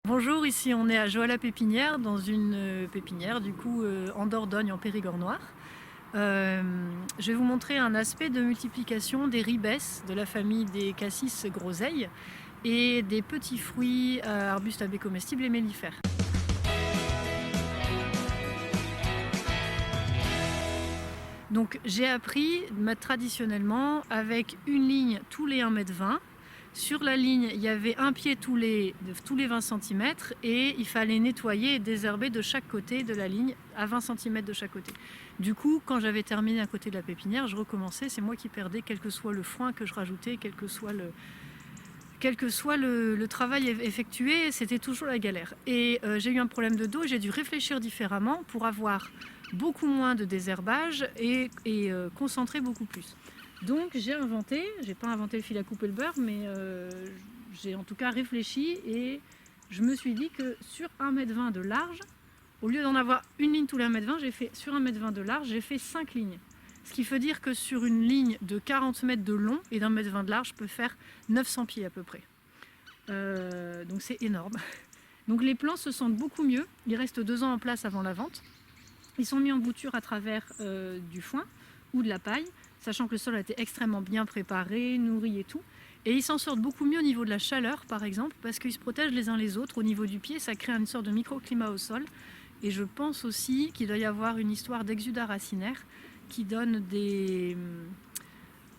Bonjour, ici on est à Joie-la-Pépinière, dans une pépinière du coup en Dordogne, en Périgord noir. Je vais vous montrer un aspect de multiplication des ribes de la famille des cassis groseilles et des petits fruits, arbustes à baies comestibles et mellifères. Donc j'ai appris traditionnellement avec une ligne tous les 1,20 m. Sur la ligne, il y avait un pied tous les 20 cm et il fallait nettoyer et désherber de chaque côté de la ligne, à 20 cm de chaque côté. Du coup, quand j'avais terminé un côté de la pépinière, je recommençais, c'est moi qui perdais, quel que soit le foin que je rajoutais, quel que soit le travail effectué, c'était toujours la galère. Et j'ai eu un problème de dos, j'ai dû réfléchir différemment pour avoir beaucoup moins de désherbage et concentrer beaucoup plus. Donc j'ai pas inventé le fil à couper le beurre, mais j'ai en tout cas réfléchi et je me suis dit que sur 1,20 m de large, au lieu d'en avoir une ligne tous les 1,20 m, j'ai fait sur 1,20 m de large, j'ai fait 5 lignes. Ce qui veut dire que sur une ligne de 40 mètres de long et d'1,20 m de large, je peux faire 900 pieds à peu près. Donc c'est énorme. Donc les plants se sentent beaucoup mieux, ils restent 2 ans en place avant la vente. Ils sont mis en bouture à travers du foin ou de la paille, sachant que le sol a été extrêmement bien préparé, nourri et tout. Et ils s'en sortent beaucoup mieux au niveau de la chaleur, par exemple, parce qu'ils se protègent les uns les autres. Au niveau du pied, ça crée une sorte de microclimat au sol. Et je pense aussi qu'il doit y avoir une histoire d'exudat racinaire qui donne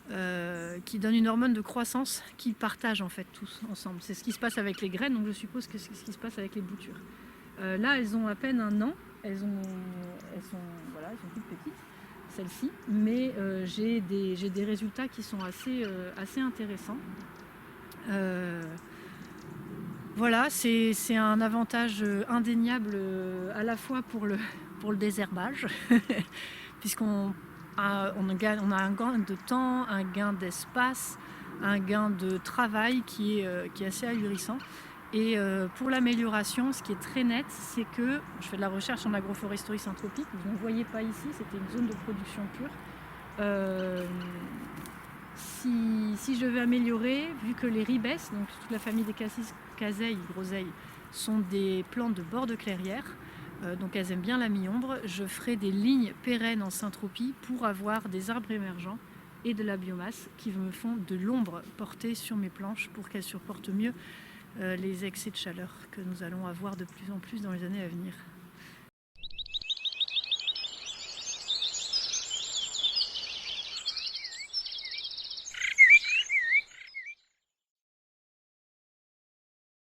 une hormone de croissance qui partagent en fait tous ensemble. C'est ce qui se passe avec les graines, donc je suppose que c'est ce qui se passe avec les boutures. Là, elles ont à peine 1 an, elles sont toutes petites, celles-ci, mais j'ai des résultats qui sont assez intéressants. Voilà, c'est un avantage indéniable à la fois pour le désherbage, puisqu'on on a un gain de temps, un gain d'espace, un gain de travail qui est assez ahurissant. Et pour l'amélioration, ce qui est très net, c'est que je fais de la recherche en agroforesterie syntropique. Vous ne voyez pas ici, c'était une zone de production pure. Si je veux améliorer, vu que les ribes, donc toute la famille des cassis, caseilles, groseilles, sont des plantes de bord de clairière, donc elles aiment bien la mi-ombre, je ferai des lignes pérennes en syntropie pour avoir des arbres émergents et de la biomasse qui me font de l'ombre portée sur mes planches pour qu'elles supportent mieux les excès de chaleur que nous allons avoir de plus en plus dans les années à venir.